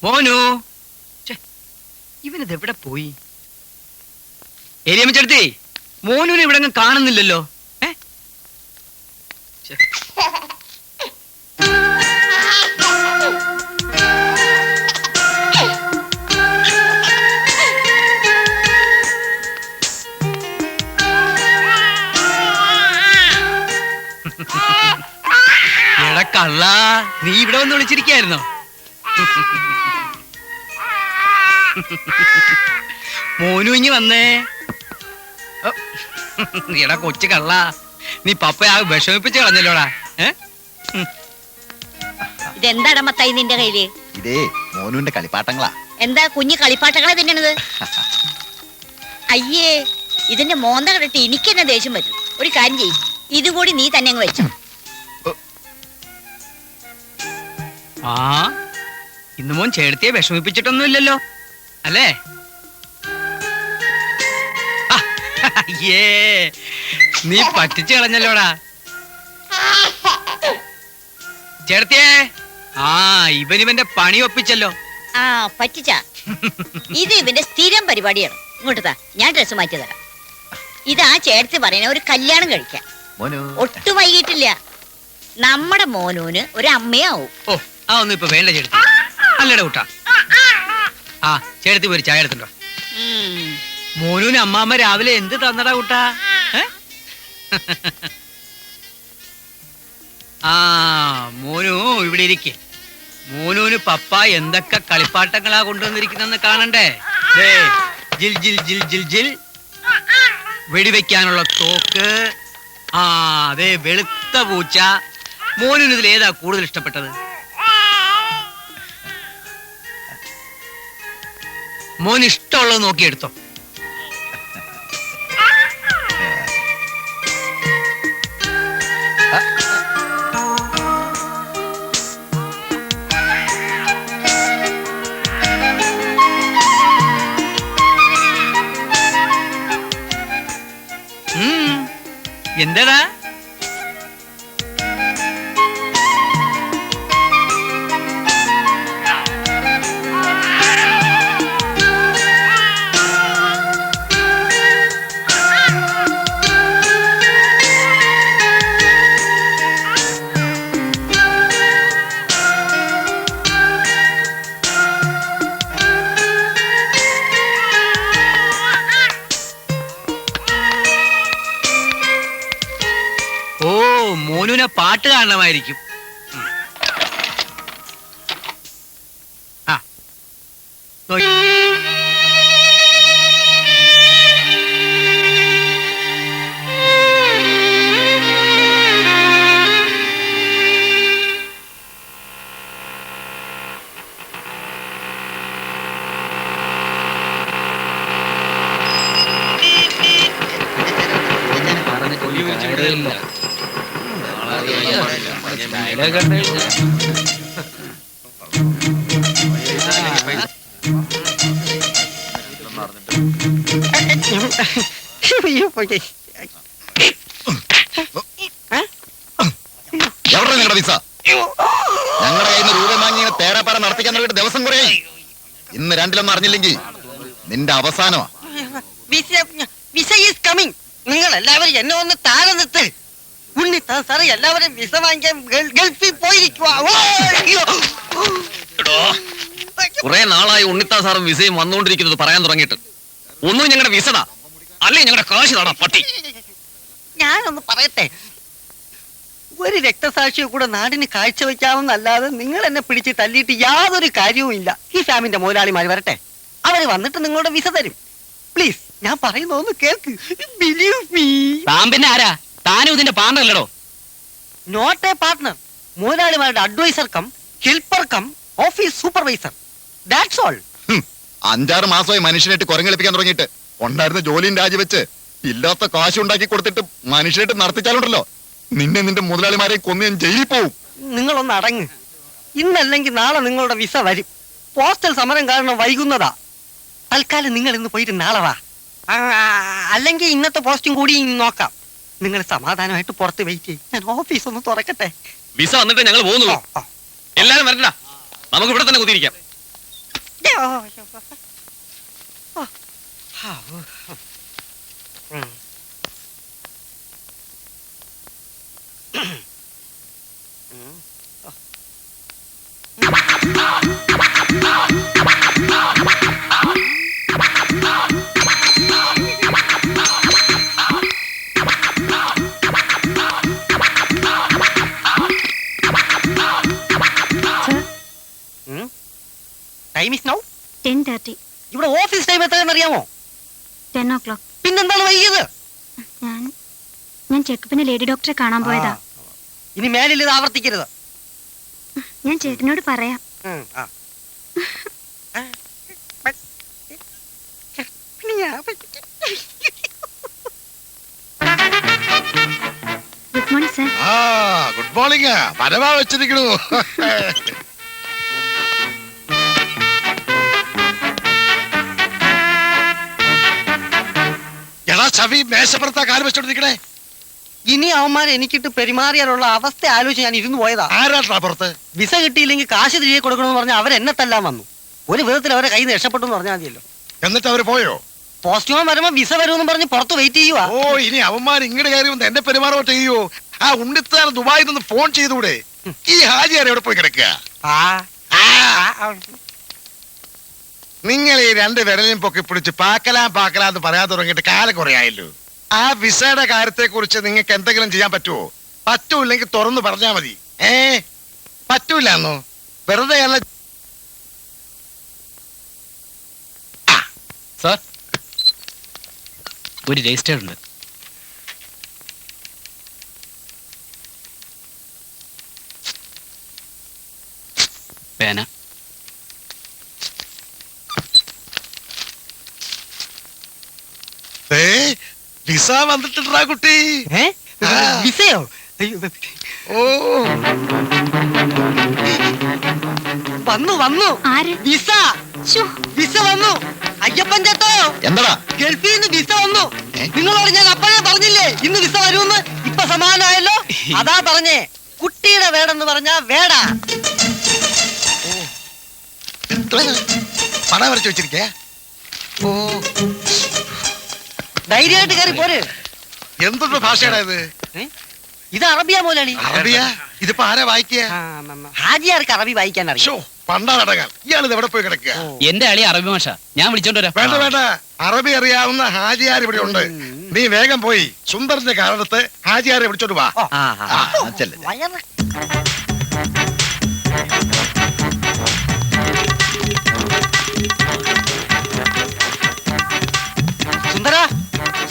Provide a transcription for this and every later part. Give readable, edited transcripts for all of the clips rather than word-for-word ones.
മോനു, ഇവനതെവിടെ പോയി? ഏരിയമ്മച്ചടുത്തേ, മോനുവിനെ ഇവിടെ കാണുന്നില്ലല്ലോ. എടാ കള്ള, നീ ഇവിടെ വന്ന് വിളിച്ചിരിക്കായിരുന്നോ? മോനു ഇഞ്ഞി വന്നേ. എടാ കൊച്ചു കള്ള, നീ പപ്പയെ വിഷമിപ്പിച്ച് കളഞ്ഞല്ലോടാ. ഇതെന്താടാ മത്തായി നിന്റെ കയ്യില്? ഇതേ മോനുവിന്റെ കളിപ്പാട്ടങ്ങളാ. എന്താ കുഞ്ഞു കളിപ്പാട്ടങ്ങളെ തിന്നണത്? അയ്യേ, ഇതിന്റെ മോന്ത കണ്ടിട്ട് എനിക്ക് തന്നെ ദേഷ്യം പറ്റും. ഒരു കാര്യം ചെയ്യും, ഇതും കൂടി നീ തന്നെ അങ്ങ് വെച്ചോ. ആ, ഇന്ന് മോൻ ചേർത്തിയെ വിഷമിപ്പിച്ചിട്ടൊന്നുമില്ലല്ലോ അല്ലേ? അയ്യേ, നീ പറ്റിച്ചു കളഞ്ഞല്ലോടാ ചേർത്തിയേ. ആ, ഇവനിവന്റെ പണി ഒപ്പിച്ചല്ലോ. ആ, പറ്റിച്ചാ. ഇത് ഇവന്റെ സ്ഥിരം പരിപാടിയാണ്. ഇങ്ങോട്ട് താ, ഞാൻ ഡ്രസ് മാറ്റി തരാം. ഇതാ ചേർത്തി പറയുന്ന ഒരു കല്യാണം കഴിക്കാൻ ഒട്ടും വൈകിട്ടില്ല. നമ്മുടെ മോനൂന് ഒരു അമ്മയാവും. ഓ, ആ ഒന്നും ഇപ്പൊ വേണ്ട ചേർത്തി. അല്ലടാ കൂട്ടാ. ആ, ചേർത്തി പോയി ചായ എടുത്തിട്ടോ. മോനൂന് അമ്മാമ്മ രാവിലെ എന്ത് തന്നടാ കൂട്ടാ? ആ, മോനു ഇവിടെ ഇരിക്കേ. മോനൂന് പപ്പ എന്തൊക്കെ കളിപ്പാട്ടങ്ങളാ കൊണ്ടുവന്നിരിക്കുന്നെന്ന് കാണണ്ടേ? ജിൽ ജിൽ ജിൽ ജിൽ ജിൽ, വെടിവെക്കാനുള്ള തോക്ക്. ആ, അതെ, വെളുത്ത പൂച്ച. മോനൂന് ഇതിൽ ഏതാ കൂടുതൽ ഇഷ്ടപ്പെട്ടത്? മോന് ഇഷ്ടമുള്ളത് നോക്കിയെടുത്തോ. എന്താടാ? മോനുവിനെ പാട്ട് കാണണമായിരിക്കും. ആ, എവിടെ നിങ്ങളുടെ വിസ? ഞങ്ങളുടെ കയ്യിൽ നിന്ന് രൂപ വാങ്ങി തേരാപ്പാറ നടത്തിക്കാൻ തുടങ്ങിയിട്ട് ദിവസം കുറേ. ഇന്ന് രണ്ടിലൊന്നും അറിഞ്ഞില്ലെങ്കിൽ നിന്റെ അവസാനമാ. നിങ്ങൾ എല്ലാവരും എന്നെ ഒന്ന് താഴെ നിർത്ത്. ഉണ്ണിത്താൻ സാറ് എല്ലാവരും വിസ വാങ്ങിക്കാൻ ഗൾഫിൽ പോയിരിക്കുവാ. കുറെ നാളായി ഉണ്ണിത്താൻ സാറും വിസയും വന്നുകൊണ്ടിരിക്കുന്നത് പറയാൻ തുടങ്ങിയിട്ട്. ഒന്നും ഞങ്ങളുടെ വിസടാ, അല്ലേ ഞങ്ങളുടെ കാശ് താടാ പട്ടി. ഞാനൊന്ന് പറയട്ടെ, ഒരു രക്തസാക്ഷിയെ കൂടെ നാടിന് കാഴ്ചവെക്കാമെന്നല്ലാതെ നിങ്ങൾ എന്നെ പിടിച്ച് തല്ലിയിട്ട് യാതൊരു കാര്യവും ഇല്ല. ഈ ഫാമിന്റെ മുതലാളിമാർ വരട്ടെ, അവര് വന്നിട്ട് നിങ്ങളുടെ വിസ തരും. പ്ലീസ്, ഞാൻ പറയുന്നൊന്ന് കേൾക്ക്. Believe me. താൻ പിന്നെ ആരാ? താനും ഇതിന്റെ പാർട്ണർ അല്ലടോ? നോട്ട് എ പാർട്ണർ, മുതലാളിമാരുടെ adviser cum helper cum office supervisor. That's all. 5-6 മാസമായി മനുഷ്യനായിട്ട് കുരങ്ങളിപ്പിക്കാൻ തുടങ്ങിയിട്ട്. ഉണ്ടായിരുന്ന ജോലിയും രാജിവെച്ച് ഇല്ലാത്ത കാശ് ഉണ്ടാക്കി കൊടുത്തിട്ട് മനുഷ്യനായിട്ട് നടത്തിച്ചാലുണ്ടല്ലോ, നിന്നെ നിന്റെ മുതലാളിമാരെ കൊന്ന് ഞാൻ ജയിലിൽ പോവും. നിങ്ങളൊന്ന് അടങ്ങ്. ഇന്നല്ലെങ്കിൽ നാളെ നിങ്ങളുടെ വിസ വരും. പോസ്റ്റൽ സമരം കാരണം വൈകുന്നതാ. തൽക്കാലം നിങ്ങൾ ഇന്ന് പോയിട്ട് നാളെ വാ. അല്ലെങ്കിൽ ഇന്നത്തെ പോസ്റ്റും കൂടി നോക്കാം. നിങ്ങൾ സമാധാനമായിട്ട് പുറത്ത് വെയിറ്റ് ചെയ്യും. ഞാൻ ഓഫീസ് ഒന്ന് തുറക്കട്ടെ. വിസ വന്നിട്ട് ഞങ്ങൾ പോകുന്നുള്ളൂ. എല്ലാരും വരണ്ട, നമുക്ക് ഇവിടെ തന്നെ കുത്തിയിരിക്കാം. Time is now 10:30. ഇവിടെ ഓഫീസ് ടൈം എത്രയാണെന്ന് അറിയാമോ? 10 o'clock. പിന്നെന്താണ് വൈകിയത്? ഞാൻ ചെക്കപ്പിന് ലേഡി ഡോക്ടറെ കാണാൻ പോയതാ. ഇനി മേലിൽ ഇത് ആവർത്തിക്കരുത്. ഞാൻ ചേട്ടനോട് പറയാം. Good morning sir. Good morning. പരമാ വെച്ചിരിക്കണു. എടാ ചവി മേശപ്പുറത്താ കാല് വെച്ചോണ്ടിരിക്കണേ. ഇനി അവന്മാർ എനിക്കിട്ട് പെരുമാറിയാലുള്ള അവസ്ഥ ആലോചിച്ച് ഞാൻ ഇരുന്ന് പോയതാ. ആരാട്ടാ പുറത്ത്? വിസ കിട്ടിയില്ലെങ്കിൽ കാശ് തിരികെ കൊടുക്കണമെന്ന് പറഞ്ഞാൽ അവരെന്നെ തല്ലാൻ വന്നു. ഒരു വിധത്തിൽ അവരെ കയ്യിൽ നിന്ന് രക്ഷപ്പെട്ടു എന്ന് പറഞ്ഞാൽ മതിയല്ലോ. എന്നിട്ട് അവര് പോയോ? പോസ്റ്റ്മാൻ വരുമ്പോ വിസ വരുമെന്ന് പറഞ്ഞ് പുറത്ത് വെയിറ്റ് ചെയ്യുവാ. ഓ, ഇനി അവന്മാർ ഇങ്ങോട്ട് കയറി വന്ന് എന്നെ പെരുമാറോ ചെയ്യോ? ആ ഉണ്ണിത്താൻ ദുബായിൽ നിന്ന് ഫോൺ ചെയ്തൂടെ? ഈ ഹാജിയാർ എവിടെ പോയി കിടക്കുക? നിങ്ങൾ ഈ രണ്ട് വിരലിനും പൊക്കി പിടിച്ച് പാക്കലാന്ന് പറയാൻ തുടങ്ങിയിട്ട് കാലം കുറയായല്ലോ. ആ വിസയുടെ കാര്യത്തെ കുറിച്ച് നിങ്ങൾക്ക് എന്തെങ്കിലും ചെയ്യാൻ പറ്റുമോ? പറ്റൂല്ലെങ്കിൽ തുറന്നു പറഞ്ഞാ മതി. പറ്റൂലെന്നോ? വെറുതെ സാർ, ഒരു രജിസ്റ്റർ ഉണ്ട്. പേന. വിസ വന്നിട്ടുണ്ടാ കുട്ടി. വിസയോ? ഓ, വന്നു ആര്? വിസ. ശ്ശോ, വിസ വന്നു. അയ്യപ്പൻ ചേട്ടോ, എന്താടാ? ഗൾഫിൽ നിന്ന് വിസ വന്നു. നിങ്ങളോട് ഞാൻ അപ്പോഴേ പറഞ്ഞില്ലേ ഇന്ന് വിസ വരുമെന്ന്? ഇപ്പൊ സമാധാനമായല്ലോ. അതാ പറഞ്ഞേ, കുട്ടിയുടെ വേടെന്ന് പറഞ്ഞാ വേടാ. പണം വരച്ചു വെച്ചിരിക്കേ. ഓ, ധൈര്യമായിട്ട് കയറി പോര്. എന്തൊരു ഭാഷയാണ് ഇത്? ഇത് അറബിയ മോലാളി. അറബിയ? ഇതിപ്പോ ആരാ വായിക്കുക? ഹാജിയാർക്ക് അറബി വായിക്കാൻ അറിയാം. പണ്ടാടകൾ. ഇയാൾ ഇത് എവിടെ പോയി കിടക്കുക? എന്റെ അളി അറബി ഭാഷ, ഞാൻ വിളിച്ചോണ്ട് വരാം. വേണ്ട, അറബി അറിയാവുന്ന ഹാജിയാർ ഇവിടെ ഉണ്ട്. നീ വേഗം പോയി സുന്ദറിന്റെ കാരണത്ത് ഹാജിയാരെ വിളിച്ചോണ്ട് വാ. വയറ്.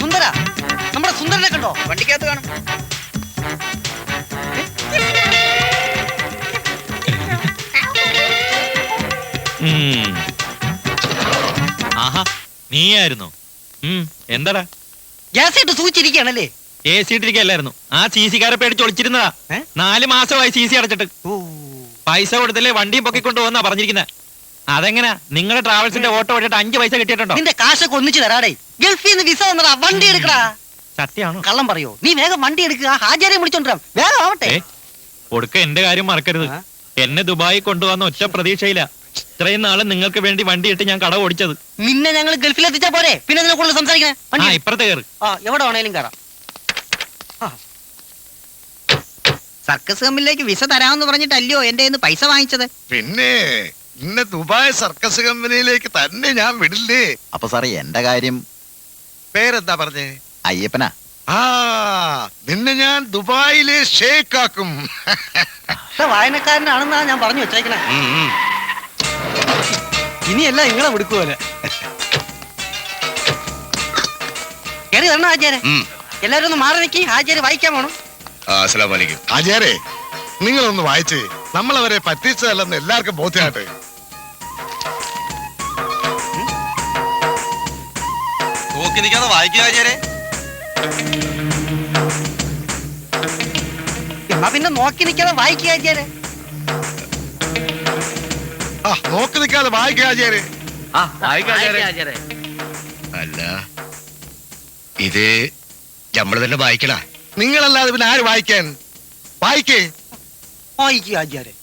സുന്ദര, നമ്മുടെ സുന്ദരനെ കണ്ടോ? വണ്ടിക്കകത്ത് കാണും. ആഹാ, നീയായിരുന്നു. എന്താടാ ഗ്യാസ് ഇട്ട് സൂചിച്ചിരിക്കുകയാണല്ലേ? A C ഇട്ടിരിക്കല്ലായിരുന്നു. ആ സി സിക്കാരെ പേടിച്ച് ഒളിച്ചിരുന്നതാ. 4 മാസമായി സി സി അടച്ചിട്ട്. പൈസ കൊടുത്തല്ലേ വണ്ടിയും പൊക്കിക്കൊണ്ട് പോകുന്നാ പറഞ്ഞിരിക്കുന്നത്. അതെങ്ങനാ നിങ്ങളുടെ ട്രാവൽസിന്റെ ഓട്ടോ ഓടിയിട്ട് 5 പൈസ കിട്ടിയിട്ടുണ്ടോ? നിന്റെ കാശൊക്കെ ഒന്നിച്ച് തരാടേ. ഗൾഫിൽ നിന്ന് വിസ വന്നടാ, വണ്ടി എടുക്കടാ. സത്യമാണോ? കള്ളം പറയോ? നീ വേഗം വണ്ടി എടുക്കുക. ഹാജിയാരെ വിളിച്ചോണ്ടിരാം. വേഗം ആവട്ടെ. കൊടുക്ക എന്റെ കാര്യം മറക്കരുത്. എന്നെ ദുബായി കൊണ്ടുവന്ന ഒറ്റ പ്രതീക്ഷയില്ല. ഇത്രയും നാളെ നിങ്ങൾക്ക് വേണ്ടി വണ്ടി ഇട്ട് ഞാൻ കട ഓടിച്ചത്. നിന്നെ ഞങ്ങൾ ഗൾഫിൽ എത്തിച്ചാ പോരെ? പിന്നെ നിന്നെ കൂടുതൽ സംസാരിക്കണേ. ഇപ്പുറത്തെ കയറി. എവിടെ വേണേലും കയറാം. സർക്കസ് കമ്പനിയിലേക്ക് വിസ തരാമെന്ന് പറഞ്ഞിട്ടല്ലയോ എന്റെ കയ്യിന്ന് പൈസ വാങ്ങിച്ചത്? പിന്നെ ഇന്ന് ദുബായ് സർക്കസ് കമ്പനിയിലേക്ക് തന്നെ ഞാൻ വിടില്ലേ. അപ്പൊ സാറേ എന്റെ കാര്യം? പേരെന്താ പറഞ്ഞേ? അയ്യപ്പനാ. നിന്നെ ഞാൻ ദുബായിലെ ഷേക്കാക്കും. വായനക്കാരനാണെന്നാ ഞാൻ പറഞ്ഞു വെച്ചേക്കണേ. ഇനിയല്ല നിങ്ങളെ വിടുക്കുപോലെ. കയറി തരണ ഹാജിയാരെ. എല്ലാരും ഒന്ന് മാറി നിൽക്കി. ഹാജിയാര് വായിക്കാൻ പോണം. ഹാജിയാരെ, നിങ്ങളൊന്ന് വായിച്ച് നമ്മളവരെ പറ്റിച്ചതല്ലെന്ന് എല്ലാവർക്കും ബോധ്യമായിട്ട്. നോക്കി നിൽക്കാതെ വായിക്കുക ഹാജിയാരെ. എന്നാ പിന്നെ നോക്കി നിൽക്കാതെ വായിക്കുക ഹാജിയാരെ. നോക്കി നിൽക്കാതെ വായിക്കുക ഹാജിയാരെ. അല്ല, ഇത് നമ്മള് തന്നെ വായിക്കണ. നിങ്ങളല്ലാതെ പിന്നെ ആര് വായിക്കാൻ? വായിക്കേ. വായിക്കുക ഹാജിയാരെ.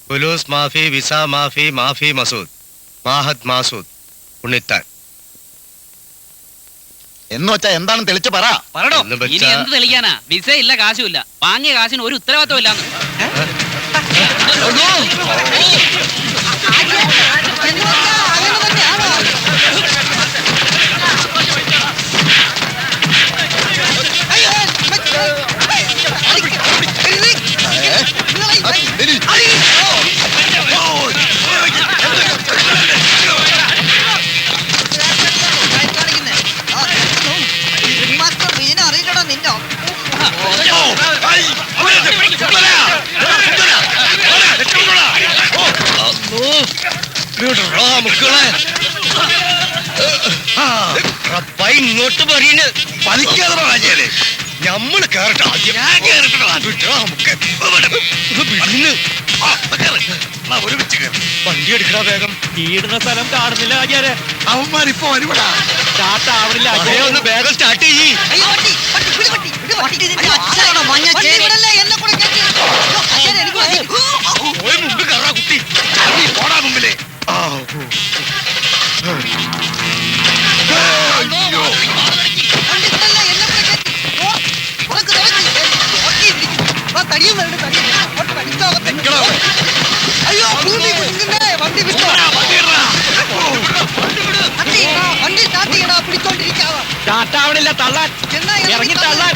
ഫുലൂസ് മാഫി, വിസ മാഫി, മാഫി മസൂദ്. മാഹത് മാസൂദ് ഉണ്ണിത്താൻ. എന്ന് വെച്ചാ എന്താണെന്ന് തെളിച്ച് പറ. പറടോ. എന്ന് ഇനി വെച്ചാ- എന്ത് തെളിക്കാനാ? വിസ ഇല്ല, കാശുമില്ല. വാങ്ങിയ കാശിന് ഒരു ഉത്തരവാദിത്വം ഇല്ലാന്ന്. ഇങ്ങോട്ട് പറയുന്നത് പലിക്കാതെ രാജാലേ. ഞമ്മള് കേറട്ടെ ആദ്യം. ഒരുമിച്ച് കയറി വണ്ടി എടുക്കണ വേഗം. ഈടുന്ന സ്ഥലം കാണുന്നില്ല ആചാര്യ. അവന്മാരിപ്പോ വരുവടാ. സ്റ്റാർട്ട് ആവണില്ല ആചാര്യ. ഒന്ന് വേഗം സ്റ്റാർട്ട് ചെയ്യ്. പോയി മുമ്പ് കയറാ കുട്ടി. നീ പോടാ മുമ്പിലെ. സ്റ്റാർട്ട് ആവണില്ല. തള്ളാൻ ഇറങ്ങി തള്ളാൻ.